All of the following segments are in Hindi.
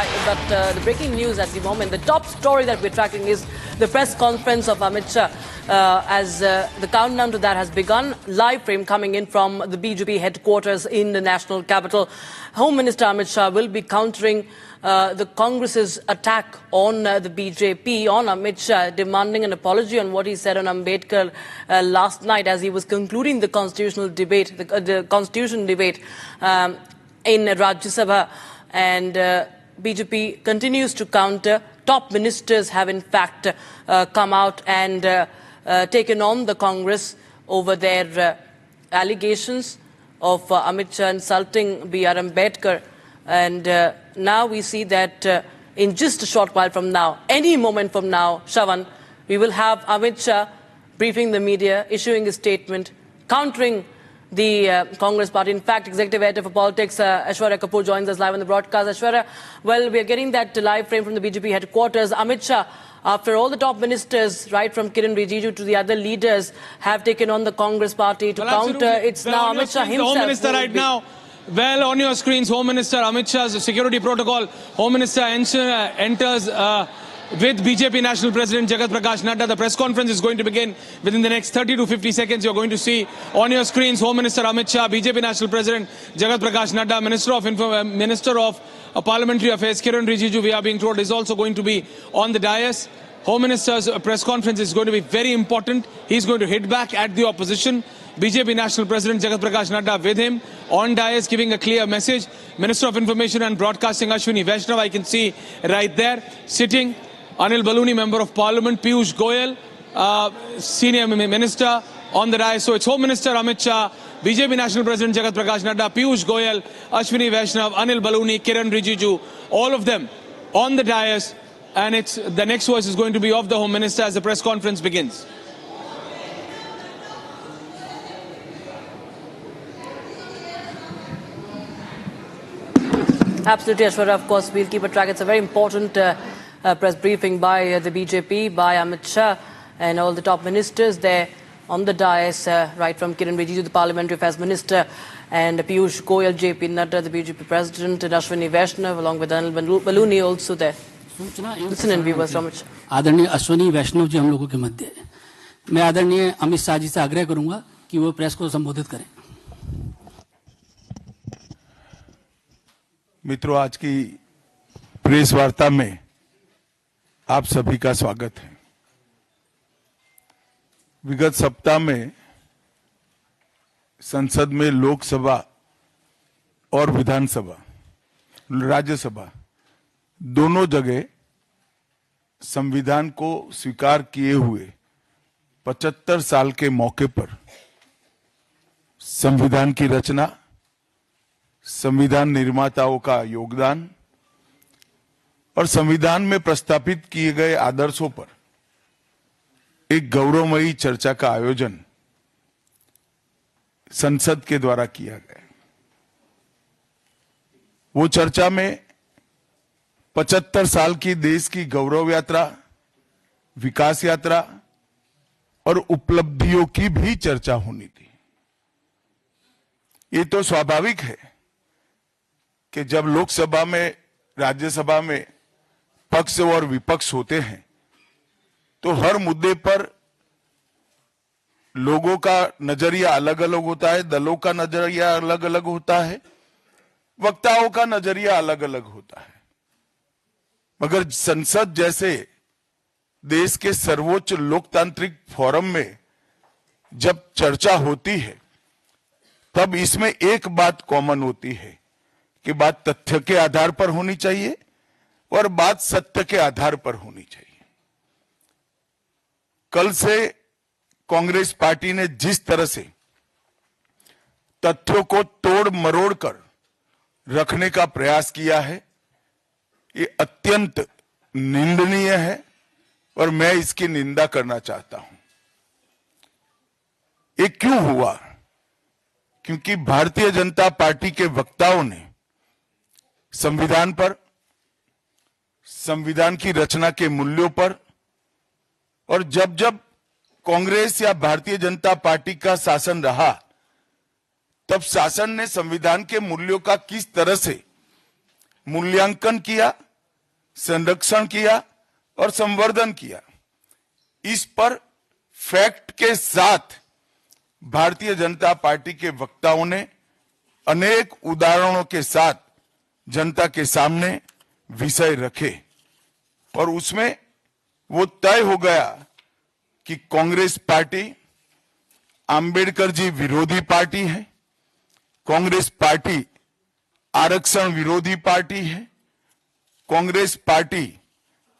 the breaking news at the moment, the top story that we're tracking is the press conference of Amit Shah. As the countdown to that has begun, live frame coming in from the BJP headquarters in the national capital. Home Minister Amit Shah will be countering the Congress's attack on the BJP, on Amit Shah, demanding an apology on what he said on Ambedkar last night as he was concluding the constitutional debate, the constitution debate in Rajya Sabha. And BJP continues to counter. Top ministers have in fact come out and taken on the Congress over their allegations of Amit Shah insulting B.R. Ambedkar. And now we see that in just a short while from now, any moment from now, Shravan, we will have Amit Shah briefing the media, issuing a statement, countering the Congress party. In fact, Executive Editor for Politics, Aishwarya Kapoor, joins us live on the broadcast. Aishwarya, well, we are getting that live frame from the BJP headquarters. Amit Shah, after all the top ministers, right from Kiren Rijiju to the other leaders, have taken on the Congress party to counter, it's now Amit Shah himself. The Home Minister right now. Well, on your screens, Home Minister Amit Shah's security protocol. Home Minister enters with BJP National President Jagat Prakash Nadda. The press conference is going to begin within the next 30 to 50 seconds. You're going to see on your screens Home Minister Amit Shah, BJP National President Jagat Prakash Nadda, Minister of Parliamentary Affairs Kiren Rijiju, we are being told, is also going to be on the dais. Home Minister's press conference is going to be very important. He's going to hit back at the opposition. BJP National President Jagat Prakash Nadda with him on dais giving a clear message. Minister of Information and Broadcasting Ashwini Vaishnav, I can see right there sitting. Anil Baluni, Member of Parliament. Piyush Goyal, Senior Minister on the dais. So it's Home Minister Amit Shah, BJP National President Jagat Prakash Nadda, Piyush Goyal, Ashwini Vaishnav, Anil Baluni, Kiren Rijiju, all of them on the dais. And it's the next voice is going to be of the Home Minister as the press conference begins. Absolutely, Aishwarya. Of course, we'll keep a track. It's a very important press briefing by the BJP, by Amit Shah and all the top ministers there on the dais, right from Kiren Rijiju, the Parliamentary Affairs Minister, and Piyush Goyal, JP Nadda, the BJP President, and Ashwini Vaishnav, along with Anil Baluni also there. Listen and viewers, Amit Shah. आदरणीय अश्विनी वैष्णव जी हम लोगों के मध्य है। मैं आदरणीय अमित शाह जी से आग्रह करूंगा कि वो प्रेस को संबोधित करें। मित्रों, आज की प्रेस वार्ता में आप सभी का स्वागत है। विगत सप्ताह में संसद में लोकसभा और विधानसभा, राज्यसभा दोनों जगह संविधान को स्वीकार किए हुए 75 साल के मौके पर संविधान की रचना, संविधान निर्माताओं का योगदान और संविधान में प्रस्तावित किए गए आदर्शों पर एक गौरवमयी चर्चा का आयोजन संसद के द्वारा किया गया। वो चर्चा में 75 साल की देश की गौरव यात्रा, विकास यात्रा और उपलब्धियों की भी चर्चा होनी थी। ये तो स्वाभाविक है कि जब लोकसभा में, राज्यसभा में पक्ष और विपक्ष होते हैं तो हर मुद्दे पर लोगों का नजरिया अलग अलग होता है, दलों का नजरिया अलग अलग होता है, वक्ताओं का नजरिया अलग अलग होता है। मगर संसद जैसे देश के सर्वोच्च लोकतांत्रिक फोरम में जब चर्चा होती है तब इसमें एक बात कॉमन होती है कि बात तथ्य के आधार पर होनी चाहिए और बात सत्य के आधार पर होनी चाहिए। कल से कांग्रेस पार्टी ने जिस तरह से तथ्यों को तोड़ मरोड़ कर रखने का प्रयास किया है, ये अत्यंत निंदनीय है और मैं इसकी निंदा करना चाहता हूं। ये क्यों हुआ? क्योंकि भारतीय जनता पार्टी के वक्ताओं ने संविधान पर, संविधान की रचना के मूल्यों पर और जब जब कांग्रेस या भारतीय जनता पार्टी का शासन रहा तब शासन ने संविधान के मूल्यों का किस तरह से मूल्यांकन किया संरक्षण किया और संवर्धन किया। इस पर फैक्ट के साथ भारतीय जनता पार्टी के वक्ताओं ने अनेक उदाहरणों के साथ जनता के सामने विषय रखे और उसमें वो तय हो गया कि कांग्रेस पार्टी अंबेडकर जी विरोधी पार्टी है, कांग्रेस पार्टी आरक्षण विरोधी पार्टी है, कांग्रेस पार्टी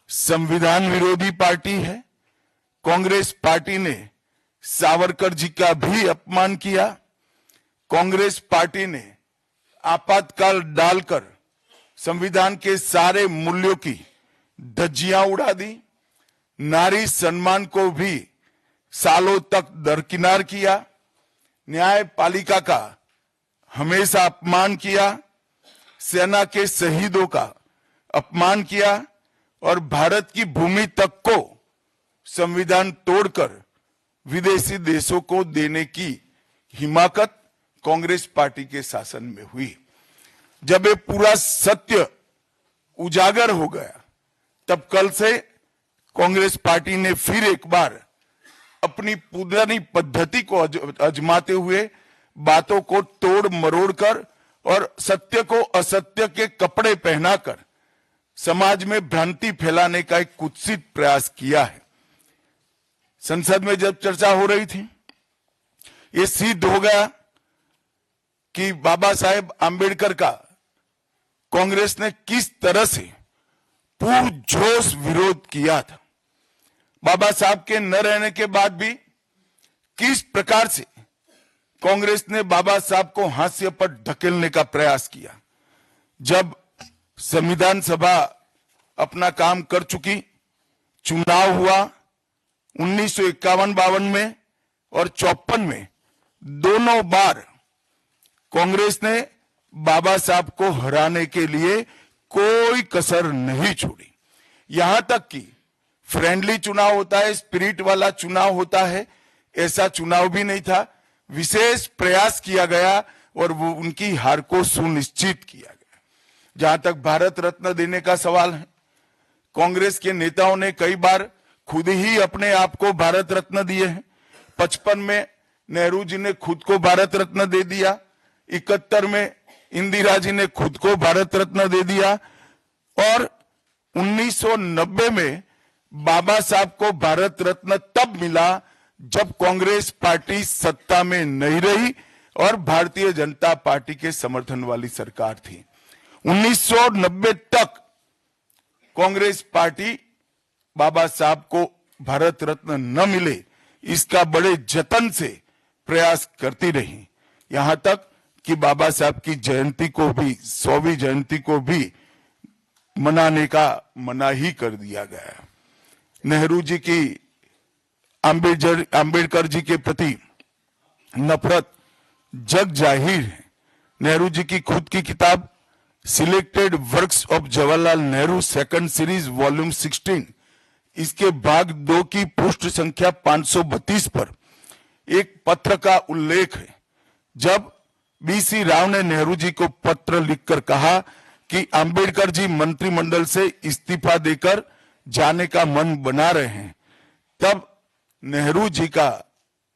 संविधान विरोधी पार्टी है, कांग्रेस पार्टी ने सावरकर जी का भी अपमान किया, कांग्रेस पार्टी ने आपातकाल डालकर संविधान के सारे मूल्यों की धज्जियां उड़ा दी, नारी सम्मान को भी सालों तक दरकिनार किया, न्यायपालिका का हमेशा अपमान किया, सेना के शहीदों का अपमान किया और भारत की भूमि तक को संविधान तोड़कर विदेशी देशों को देने की हिमाकत कांग्रेस पार्टी के शासन में हुई। जब ये पूरा सत्य उजागर हो गया तब कल से कांग्रेस पार्टी ने फिर एक बार अपनी पुरानी पद्धति को आजमाते हुए बातों को तोड़ मरोड़ कर और सत्य को असत्य के कपड़े पहनाकर समाज में भ्रांति फैलाने का एक कुत्सित प्रयास किया है। संसद में जब चर्चा हो रही थी, ये सिद्ध हो गया कि बाबा साहेब आंबेडकर का कांग्रेस ने किस तरह से पुरजोश विरोध किया था। बाबा साहब के न रहने के बाद भी किस प्रकार से कांग्रेस ने बाबा साहब को हाशिए पर ढकेलने का प्रयास किया। जब संविधान सभा अपना काम कर चुकी, चुनाव हुआ 1951-52 में और 54 में, दोनों बार कांग्रेस ने बाबा साहब को हराने के लिए कोई कसर नहीं छोड़ी। यहां तक कि फ्रेंडली चुनाव होता है, स्पिरिट वाला चुनाव होता है, ऐसा चुनाव भी नहीं था। विशेष प्रयास किया गया और वो उनकी हार को सुनिश्चित किया गया। जहां तक भारत रत्न देने का सवाल है, कांग्रेस के नेताओं ने कई बार खुद ही अपने आप को भारत रत्न दिए हैं। 55 में नेहरू जी ने खुद को भारत रत्न दे दिया, 71 में इंदिरा जी ने खुद को भारत रत्न दे दिया और 1990 में बाबा साहब को भारत रत्न तब मिला जब कांग्रेस पार्टी सत्ता में नहीं रही और भारतीय जनता पार्टी के समर्थन वाली सरकार थी। 1990 तक कांग्रेस पार्टी बाबा साहब को भारत रत्न न मिले इसका बड़े जतन से प्रयास करती रही, यहां तक कि बाबा साहब की जयंती को भी, 100वीं जयंती को भी मनाने का मना ही कर दिया गया। नेहरू जी की अंबेडकर जी के प्रति नफरत जग जाहिर है। नेहरू जी की खुद की किताब selected works of Jawaharlal Nehru second series volume 16, इसके भाग 2 की पृष्ठ संख्या 532 पर एक पत्र का उल्लेख है। जब बीसी राव ने नेहरू जी को पत्र लिखकर कहा कि अंबेडकर जी मंत्रिमंडल से इस्तीफा देकर जाने का मन बना रहे हैं, तब नेहरू जी का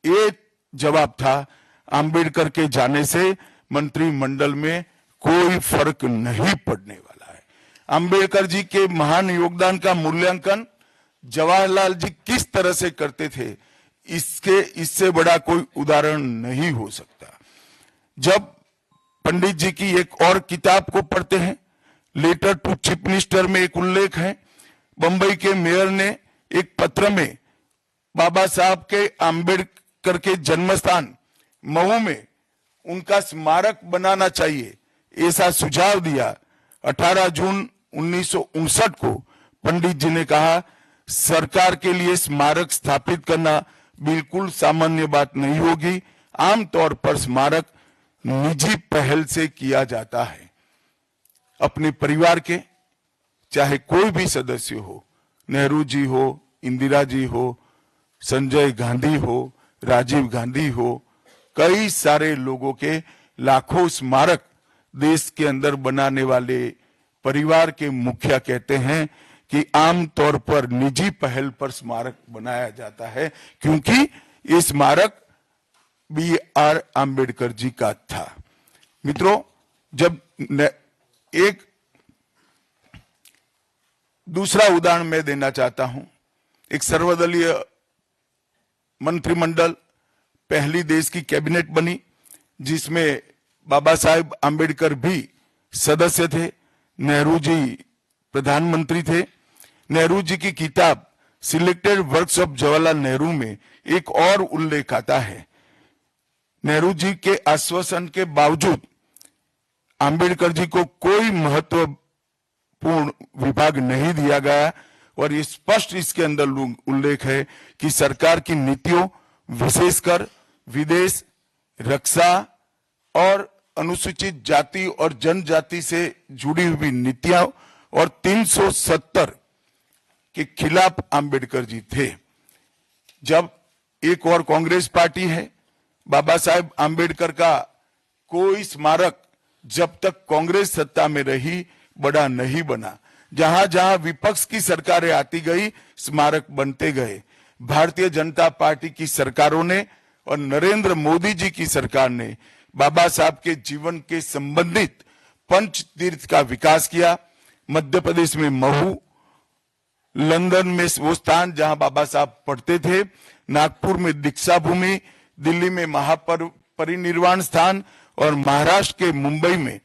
एक जवाब था, अंबेडकर के जाने से मंत्रिमंडल में कोई फर्क नहीं पड़ने वाला है। अंबेडकर जी के महान योगदान का मूल्यांकन जवाहरलाल जी किस तरह से करते थे, इससे बड़ा कोई उदाहरण नहीं हो सकता। जब पंडित जी की एक और किताब को पढ़ते हैं, लेटर टू चीफ मिनिस्टर में एक उल्लेख है, बंबई के मेयर ने एक पत्र में बाबा साहब के अंबेडकर के जन्मस्थान महू में उनका स्मारक बनाना चाहिए, ऐसा सुझाव दिया। 18 जून 1959 को पंडित जी ने कहा, सरकार के लिए स्मारक स्थापित करना बिल्कुल सामान्य बात नहीं होगी, आमतौर पर स्मारक निजी पहल से किया जाता है। अपने परिवार के चाहे कोई भी सदस्य हो, नेहरू जी हो, इंदिरा जी हो, संजय गांधी हो, राजीव गांधी हो, कई सारे लोगों के लाखों स्मारक देश के अंदर बनाने वाले परिवार के मुखिया कहते हैं कि आमतौर पर निजी पहल पर स्मारक बनाया जाता है, क्योंकि ये स्मारक B.R. आम्बेडकर जी का था। मित्रों, जब एक दूसरा उदाहरण मैं देना चाहता हूं। एक सर्वदलीय मंत्रिमंडल, पहली देश की कैबिनेट बनी जिसमें बाबा साहेब आम्बेडकर भी सदस्य थे, नेहरू जी प्रधानमंत्री थे। नेहरू जी की किताब selected works of Jawaharlal Nehru में एक और उल्लेख आता है। नेहरू जी के आश्वासन के बावजूद आम्बेडकर जी को कोई महत्वपूर्ण विभाग नहीं दिया गया, और ये स्पष्ट इसके अंदर उल्लेख है कि सरकार की नीतियों, विशेषकर विदेश, रक्षा और अनुसूचित जाति और जनजाति से जुड़ी हुई नीतियां और 370 के खिलाफ आम्बेडकर जी थे। जब एक और कांग्रेस पार्टी है, बाबा साहेब आम्बेडकर का कोई स्मारक जब तक कांग्रेस सत्ता में रही बड़ा नहीं बना। जहां जहां विपक्ष की सरकारें आती गई, स्मारक बनते गए। भारतीय जनता पार्टी की सरकारों ने और नरेंद्र मोदी जी की सरकार ने बाबा साहब के जीवन के संबंधित पंच तीर्थ का विकास किया। मध्य प्रदेश में महू, लंदन में वो स्थान जहां बाबा साहब पढ़ते थे, नागपुर में दीक्षा भूमि, दिल्ली में महापरिनिर्वाण स्थान और महाराष्ट्र के मुंबई में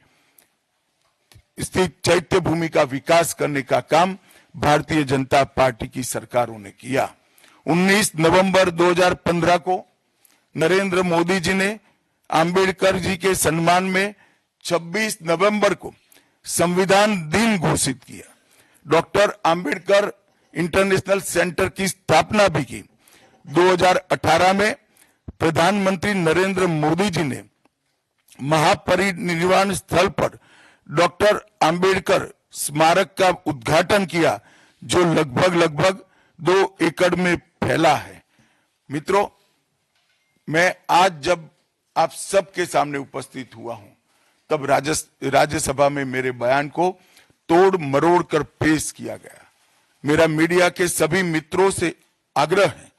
स्थित चैत्य भूमि का विकास करने का काम भारतीय जनता पार्टी की सरकारों ने किया। 19 नवंबर 2015 को नरेंद्र मोदी जी ने आम्बेडकर जी के सम्मान में 26 नवंबर को संविधान दिन घोषित किया। डॉक्टर आम्बेडकर इंटरनेशनल सेंटर की स्थापना भी की। 2018 में प्रधानमंत्री नरेंद्र मोदी जी ने महापरिनिर्वाण स्थल पर डॉक्टर आम्बेडकर स्मारक का उद्घाटन किया, जो लगभग 2 एकड़ में फैला है। मित्रों, मैं आज जब आप सबके सामने उपस्थित हुआ हूं, तब राज्यसभा में मेरे बयान को तोड़ मरोड़ कर पेश किया गया। मेरा मीडिया के सभी मित्रों से आग्रह है,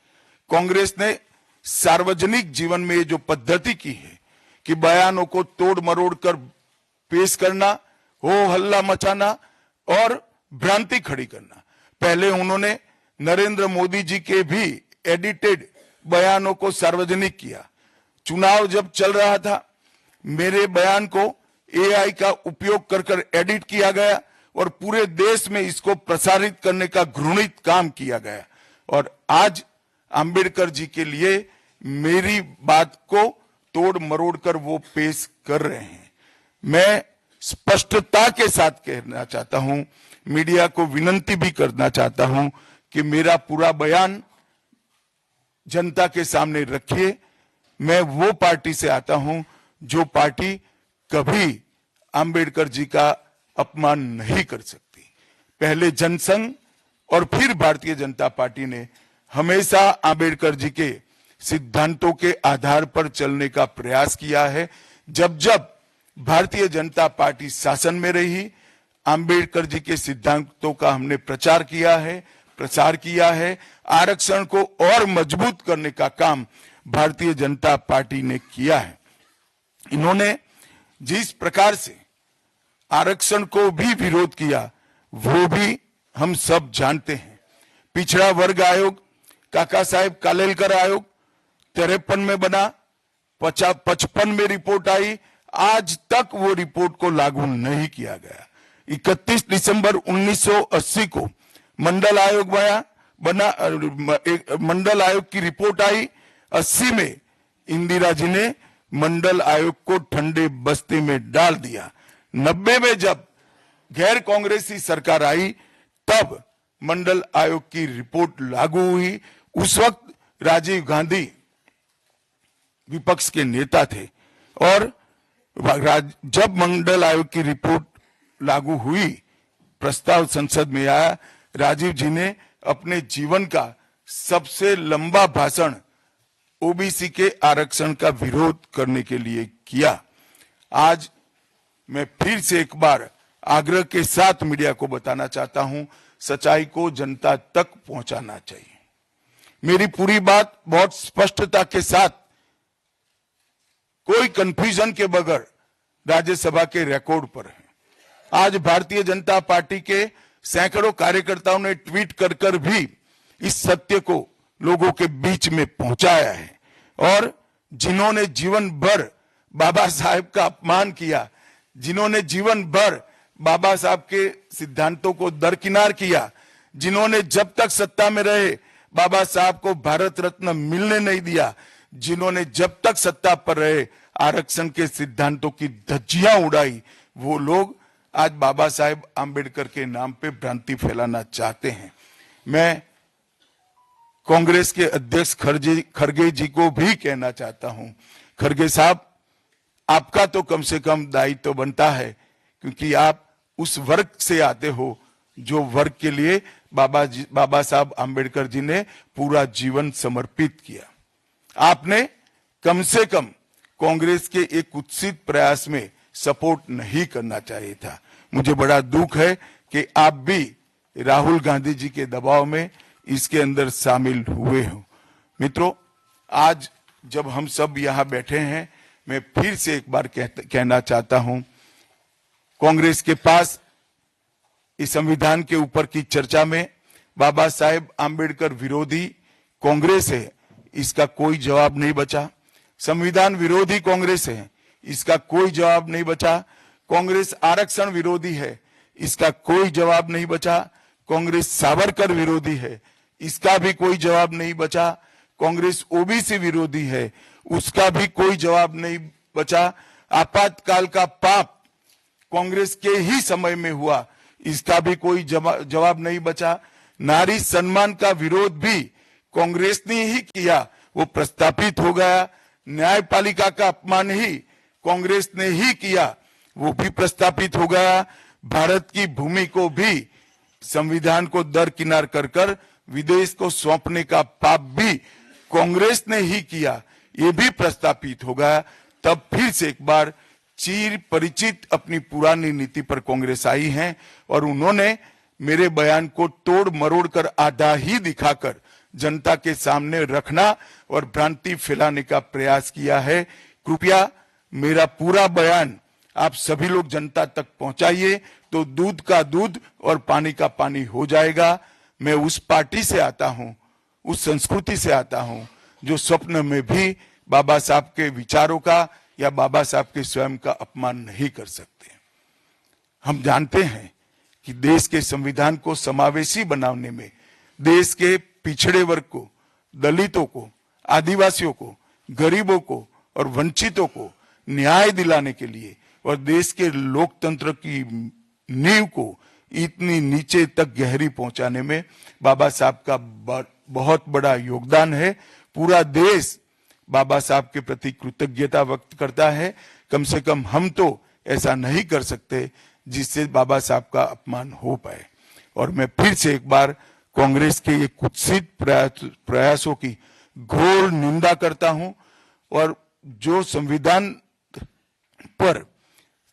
कांग्रेस ने सार्वजनिक जीवन में ये जो पद्धति की है कि बयानों को तोड़ मरोड़ कर पेश करना, हो हल्ला मचाना और भ्रांति खड़ी करना। पहले उन्होंने नरेंद्र मोदी जी के भी एडिटेड बयानों को सार्वजनिक किया। चुनाव जब चल रहा था, मेरे बयान को AI का उपयोग कर एडिट किया गया और पूरे देश में इसको प्रसारित करने का घृणित काम किया गया। और आज आम्बेडकर जी के लिए मेरी बात को तोड़ मरोड़ कर वो पेश कर रहे हैं। मैं स्पष्टता के साथ कहना चाहता हूं, मीडिया को विनती भी करना चाहता हूं कि मेरा पूरा बयान जनता के सामने रखिए। मैं वो पार्टी से आता हूं जो पार्टी कभी आम्बेडकर जी का अपमान नहीं कर सकती। पहले जनसंघ और फिर भारतीय जनता पार्टी ने हमेशा आम्बेडकर जी के सिद्धांतों के आधार पर चलने का प्रयास किया है। जब जब भारतीय जनता पार्टी शासन में रही, आम्बेडकर जी के सिद्धांतों का हमने प्रचार किया है, प्रसार किया है। आरक्षण को और मजबूत करने का काम भारतीय जनता पार्टी ने किया है। इन्होंने जिस प्रकार से आरक्षण को भी विरोध किया, वो भी हम सब जानते हैं। पिछड़ा वर्ग आयोग, काका साहेब कालेलकर आयोग 53 में बना, 55 में रिपोर्ट आई, आज तक वो रिपोर्ट को लागू नहीं किया गया। 31 दिसंबर 1980 को मंडल आयोग बना, मंडल आयोग की रिपोर्ट आई। 80 में इंदिरा जी ने मंडल आयोग को ठंडे बस्ते में डाल दिया। 90 में जब गैर कांग्रेसी सरकार आई, तब मंडल आयोग की रिपोर्ट लागू हुई। उस वक्त राजीव गांधी विपक्ष के नेता थे और जब मंडल आयोग की रिपोर्ट लागू हुई, प्रस्ताव संसद में आया, राजीव जी ने अपने जीवन का सबसे लंबा भाषण ओबीसी के आरक्षण का विरोध करने के लिए किया। आज मैं फिर से एक बार आग्रह के साथ मीडिया को बताना चाहता हूं, सच्चाई को जनता तक पहुंचाना चाहिए। मेरी पूरी बात बहुत स्पष्टता के साथ, कोई कंफ्यूजन के बगैर राज्यसभा के रिकॉर्ड पर है। आज भारतीय जनता पार्टी के सैकड़ों कार्यकर्ताओं ने ट्वीट कर भी इस सत्य को लोगों के बीच में पहुंचाया है। और जिन्होंने जीवन भर बाबा साहेब का अपमान किया, जिन्होंने जीवन भर बाबा साहब के सिद्धांतों को दरकिनार किया, जिन्होंने जब तक सत्ता में रहे बाबा साहब को भारत रत्न मिलने नहीं दिया, जिन्होंने जब तक सत्ता पर रहे आरक्षण के सिद्धांतों की धज्जियां उड़ाई, वो लोग आज बाबा साहेब आंबेडकर के नाम पे भ्रांति फैलाना चाहते हैं। मैं कांग्रेस के अध्यक्ष खड़गे जी को भी कहना चाहता हूं, खड़गे साहब, आपका तो कम से कम दायित्व तो बनता है, क्योंकि आप उस वर्ग से आते हो जो वर्ग के लिए बाबा साहब आंबेडकर जी ने पूरा जीवन समर्पित किया। आपने कम से कम कांग्रेस के एक कुत्सित प्रयास में सपोर्ट नहीं करना चाहिए था। मुझे बड़ा दुख है कि आप भी राहुल गांधी जी के दबाव में इसके अंदर शामिल हुए हो। मित्रों, आज जब हम सब यहां बैठे हैं, मैं फिर से एक बार कहना चाहता हूं, कांग्रेस के पास इस संविधान के ऊपर की चर्चा में बाबा साहेब आंबेडकर विरोधी कांग्रेस है, इसका कोई जवाब नहीं बचा। संविधान विरोधी कांग्रेस है, इसका कोई जवाब नहीं बचा। कांग्रेस आरक्षण विरोधी है, इसका कोई जवाब नहीं बचा। कांग्रेस सावरकर विरोधी है, इसका भी कोई जवाब नहीं बचा। कांग्रेस ओबीसी विरोधी है, उसका भी कोई जवाब नहीं बचा। आपातकाल का पाप कांग्रेस के ही समय में हुआ, इसका भी कोई जवाब नहीं बचा। नारी सम्मान का विरोध भी कांग्रेस ने ही किया, वो प्रस्तापित हो गया। न्यायपालिका का अपमान ही कांग्रेस ने ही किया, वो भी प्रस्तापित हो गया। भारत की भूमि को भी संविधान को दरकिनार कर विदेश को सौंपने का पाप भी कांग्रेस ने ही किया, ये भी प्रस्तापित हो गया। तब फिर से एक बार चिर परिचित अपनी पुरानी नीति पर कांग्रेस आई है और उन्होंने मेरे बयान को तोड़ मरोड़ कर आधा ही दिखाकर जनता के सामने रखना और भ्रांति फैलाने का प्रयास किया है। कृपया मेरा पूरा बयान आप सभी लोग जनता तक पहुंचाइए, तो दूध का दूध और पानी का पानी हो जाएगा। मैं उस पार्टी से आता हूं, उस संस्कृति से आता हूं, जो स्वप्न में भी बाबा साहब के विचारों का या बाबा साहब के स्वयं का अपमान नहीं कर सकते। हम जानते हैं कि देश के संविधान को समावेशी बनाने में, देश के पिछड़े वर्ग को, दलितों को, आदिवासियों को, गरीबों को और वंचितों को न्याय दिलाने के लिए और देश के लोकतंत्र की नींव को इतनी नीचे तक गहरी पहुंचाने में बाबा साहब का बहुत बड़ा योगदान है। पूरा देश बाबा साहब के प्रति कृतज्ञता व्यक्त करता है। कम से कम हम तो ऐसा नहीं कर सकते जिससे बाबा साहब का अपमान हो पाए। और मैं फिर से एक बार कांग्रेस के ये कुत्सित प्रयासों की घोर निंदा करता हूं और जो संविधान पर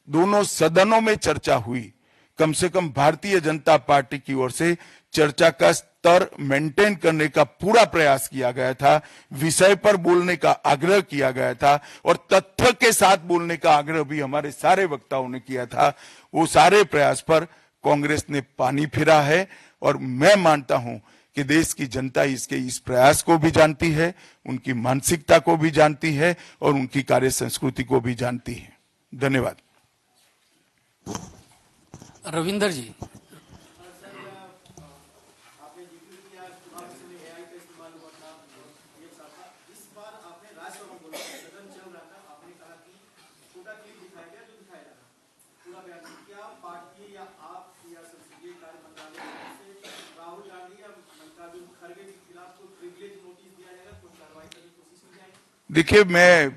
दोनों सदनों में चर्चा हुई, कम से कम भारतीय जनता पार्टी की ओर से चर्चा का स्तर मेंटेन करने का पूरा प्रयास किया गया था, विषय पर बोलने का आग्रह किया गया था और तथ्य के साथ बोलने का आग्रह भी हमारे सारे वक्ताओं ने किया था। वो सारे प्रयास पर कांग्रेस ने पानी फिरा है और मैं मानता हूं कि देश की जनता इसके इस प्रयास को भी जानती है, उनकी मानसिकता को भी जानती है और उनकी कार्य संस्कृति को भी जानती है। धन्यवाद। रविंदर जी, देखिए, मैं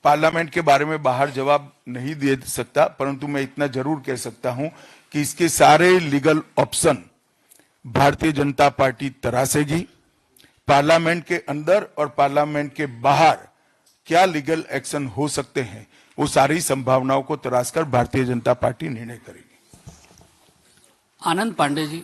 पार्लियामेंट के बारे में बाहर जवाब नहीं दे सकता, परंतु मैं इतना जरूर कह सकता हूं कि इसके सारे legal option Bharatiya Janata party तरासेगी। Parliament के अंदर और पार्लियामेंट के बाहर क्या लीगल एक्शन हो सकते हैं, वो सारी संभावनाओं को तराश कर भारतीय जनता पार्टी निर्णय करेगी। आनंद पांडे जी।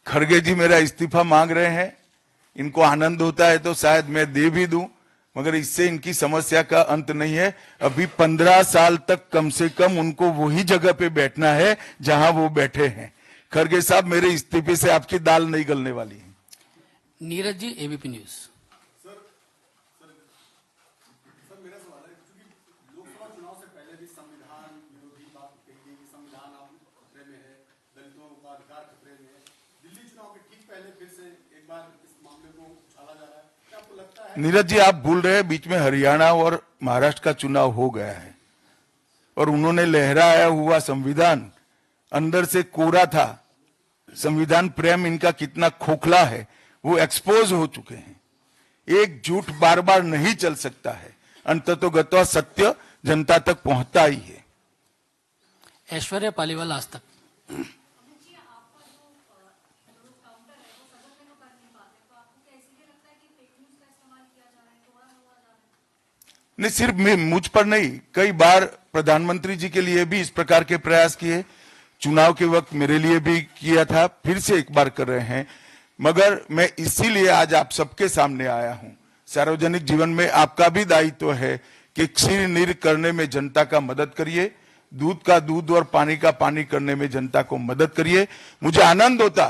खड़गे जी मेरा इस्तीफा मांग रहे हैं, इनको आनंद होता है तो शायद मैं दे भी दूं, मगर इससे इनकी समस्या का अंत नहीं है। अभी 15 साल तक कम से कम उनको वही जगह पे बैठना है जहां वो बैठे हैं। खड़गे साहब, मेरे इस्तीफे से आपकी दाल नहीं गलने वाली है। Neeraj ji, ABP news. मेरा सवाल है, क्योंकि लोकसभा चुनाव से पहले भी संविधान विरोधी बात कही गई कि संविधान अब खतरे में है, दलितों का अधिकार खतरे में है। दिल्ली चुनाव के ठीक पहले फिर से एक बार इस मामले को उछाला जा रहा है। क्या आपको लगता है? नीरज जी, आप भूल रहे हैं, बीच में हरियाणा और महाराष्ट्र का चुनाव हो गया है और उन्होंने लहराया हुआ संविधान अंदर से कोरा था। संविधान प्रेम इनका कितना खोखला है वो एक्सपोज हो चुके हैं। एक झूठ बार बार नहीं चल सकता है, अंततोगत्वा सत्य जनता तक पहुंचता ही है। ऐश्वर्या पालीवाल, आज तक। नहीं, सिर्फ मुझ पर नहीं, कई बार प्रधानमंत्री जी के लिए भी इस प्रकार के प्रयास किए, चुनाव के वक्त मेरे लिए भी किया था, फिर से एक बार कर रहे हैं। मगर मैं इसीलिए आज आप सबके सामने आया हूं। सार्वजनिक जीवन में आपका भी दायित्व है कि क्षीर नीर करने में जनता का मदद करिए, दूध का दूध और पानी का पानी करने में जनता को मदद करिए। मुझे आनंद होता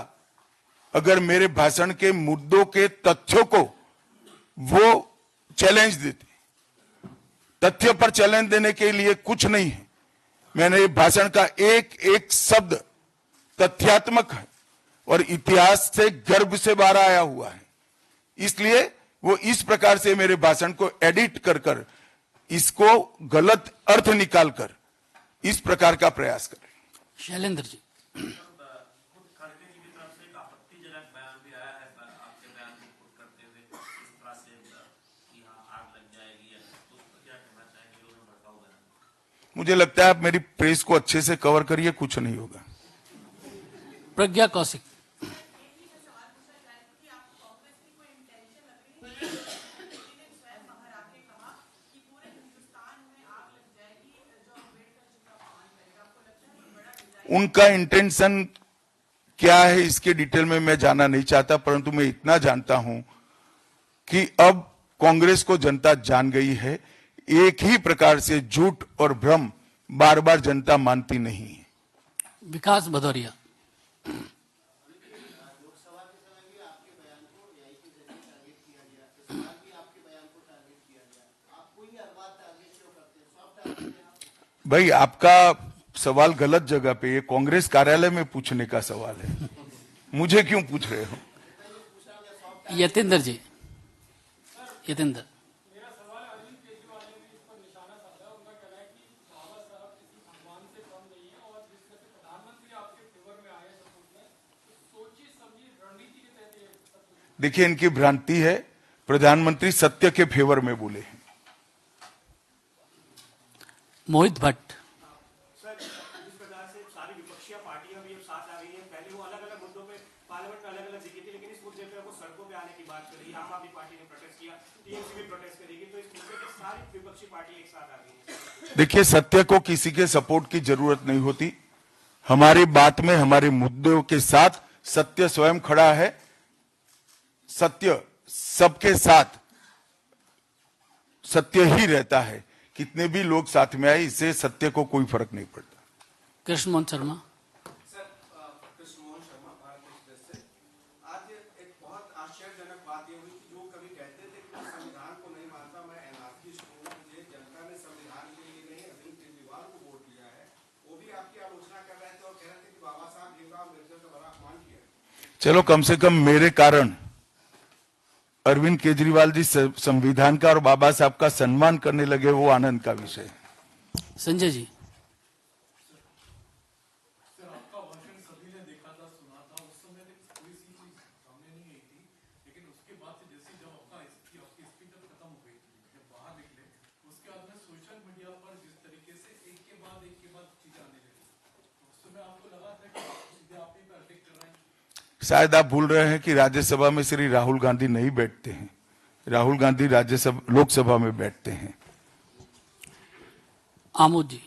अगर मेरे भाषण के मुद्दों के तथ्यों को वो चैलेंज देते। तथ्य पर चैलेंज देने के लिए कुछ नहीं है। मैंने भाषण का एक एक शब्द तथ्यात्मक है और इतिहास से गर्भ से बाहर आया हुआ है, इसलिए वो इस प्रकार से मेरे भाषण को एडिट कर कर इसको गलत अर्थ निकालकर इस प्रकार का प्रयास करें। शैलेंद्र जी। मुझे लगता है आप मेरी प्रेस को अच्छे से कवर करिए, कुछ नहीं होगा। प्रज्ञा कौशिक। उनका इंटेंशन क्या है इसके डिटेल में मैं जानना नहीं चाहता, परंतु मैं इतना जानता हूं कि अब कांग्रेस को जनता जान गई है। एक ही प्रकार से झूठ और भ्रम बार बार जनता मानती नहीं है। विकास भदौरिया। भाई, आपका सवाल गलत जगह पे, ये कांग्रेस कार्यालय में पूछने का सवाल है, मुझे क्यों पूछ रहे हो? यतेंद्र जी। यतेंद्र। देखिए, इनकी भ्रांति है, प्रधानमंत्री सत्य के फेवर में बोले हैं। मोहित भट्ट। सर, जिस प्रकार से सारी विपक्षी पार्टियां भी अब साथ आ गई हैं, पहले वो अलग अलग मुद्दों पे पार्लियामेंट में अलग अलग जगह थी, लेकिन इस मुद्दे पे वो सड़कों पे आने की बात कर रही है। आम आदमी पार्टी ने प्रोटेस्ट किया, टीएमसी भी प्रोटेस्ट करेगी, तो इस मुद्दे पे सारी विपक्षी पार्टी एक साथ आ गई है। देखिए, सत्य को किसी के सपोर्ट की जरूरत नहीं होती। हमारी बात में, हमारे मुद्दों के साथ सत्य स्वयं खड़ा है। सत्य सबके साथ सत्य ही रहता है, कितने भी लोग साथ में आए, इससे सत्य को कोई फर्क नहीं पड़ता। कृष्ण मोहन शर्मा। सर, कृष्ण मोहन शर्मा, भारत एक्सप्रेस से। आज एक बहुत आश्चर्यजनक बात ये हुई कि जो कभी कहते थे कि मैं संविधान को नहीं मानता, मैं एनार्किस्ट हूँ, मुझे जनता ने संविधान के लिए नहीं अरविंद केजरीवाल को वोट दिया है, वो भी आपकी आलोचना कर रहे थे और कह रहे थे कि बाबा साहब भीमराव अम्बेडकर का बड़ा अपमान किया। चलो, कम से कम मेरे कारण अरविंद केजरीवाल जी संविधान का और बाबा साहब का सम्मान करने लगे, वो आनंद का विषय है। संजय जी। सर, आपका भाषण सभी ने देखा था, सुना था, उस समय कोई सी चीज सामने नहीं आई थी, लेकिन उसके बाद से जैसे जब आपकी स्पीच खत्म हो गई, जब बाहर निकले, उसके बाद में सोशल मीडिया पर जिस तरीके से एक के बाद चीजें आने लगी, उस समय आपको लगा था कि सीधे आप शायद आप भूल रहे हैं कि राज्यसभा में श्री राहुल गांधी नहीं बैठते हैं। राहुल गांधी राज्यसभा लोकसभा में बैठते हैं। आमोद जी,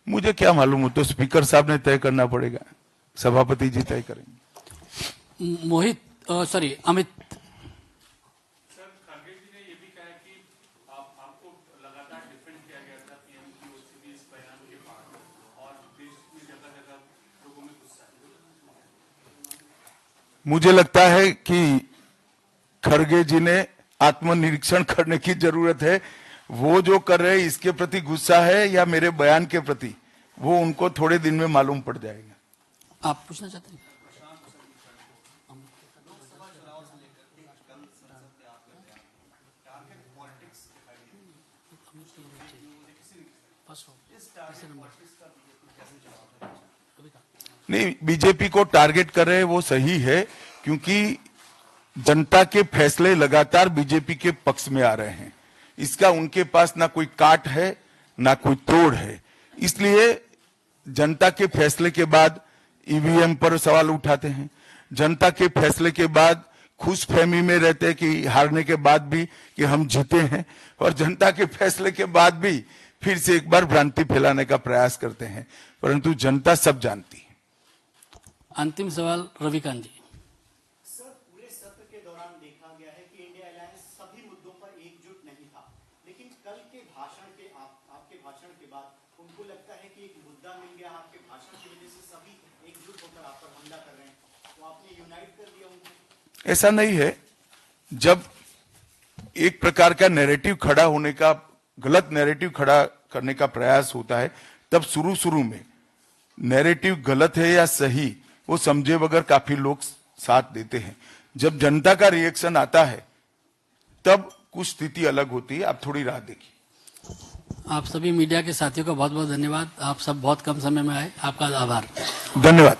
मुझे क्या मालूम, हो तो स्पीकर साहब ने तय करना पड़ेगा, सभापति जी तय करेंगे। मोहित सॉरी अमित, सर खड़गे जी ने ये भी कहा कि आपको लगातार डिफेंड किया गया था पीएम की ओर से भी इस बयान के बाद, और देश में जगह जगह लोगों में गुस्सा है। मुझे लगता है कि खड़गे जी ने आत्मनिरीक्षण करने की जरूरत है। वो जो कर रहे हैं इसके प्रति गुस्सा है या मेरे बयान के प्रति, वो उनको थोड़े दिन में मालूम पड़ जाएगा। आप पूछना चाहते हैं? नहीं, बीजेपी को टारगेट कर रहे हैं वो सही है, क्योंकि जनता के फैसले लगातार बीजेपी के पक्ष में आ रहे हैं। इसका उनके पास ना कोई काट है ना कोई तोड़ है। इसलिए जनता के फैसले के बाद ईवीएम पर सवाल उठाते हैं। जनता के फैसले के बाद खुशफहमी में रहते हैं कि हारने के बाद भी कि हम जीते हैं, और जनता के फैसले के बाद भी फिर से एक बार भ्रांति फैलाने का प्रयास करते हैं, परंतु जनता सब जानती है। अंतिम सवाल रविकांत जी। सर, पूरे सत्र के दौरान देखा गया है कि इंडिया अलायंस सभी मुद्दों पर एकजुट नहीं था, लेकिन कल के भाषण के आपके भाषण के बाद उनको लगता है कि एक मुद्दा मिल गया, आपके भाषण की वजह से सभी एकजुट होकर आप पर हमला कर रहे हैं, तो आपने यूनाइट कर दिया उनको। ऐसा नहीं है। जब एक प्रकार का नैरेटिव खड़ा होने का, गलत नैरेटिव खड़ा करने का प्रयास होता है, तब शुरू में नैरेटिव गलत है या सही वो समझे बगैर काफी लोग साथ देते हैं। जब जनता का रिएक्शन आता है तब कुछ स्थिति अलग होती है। आप थोड़ी राह देखिए। आप सभी मीडिया के साथियों का बहुत बहुत धन्यवाद। आप सब बहुत कम समय में आए, आपका आभार। धन्यवाद।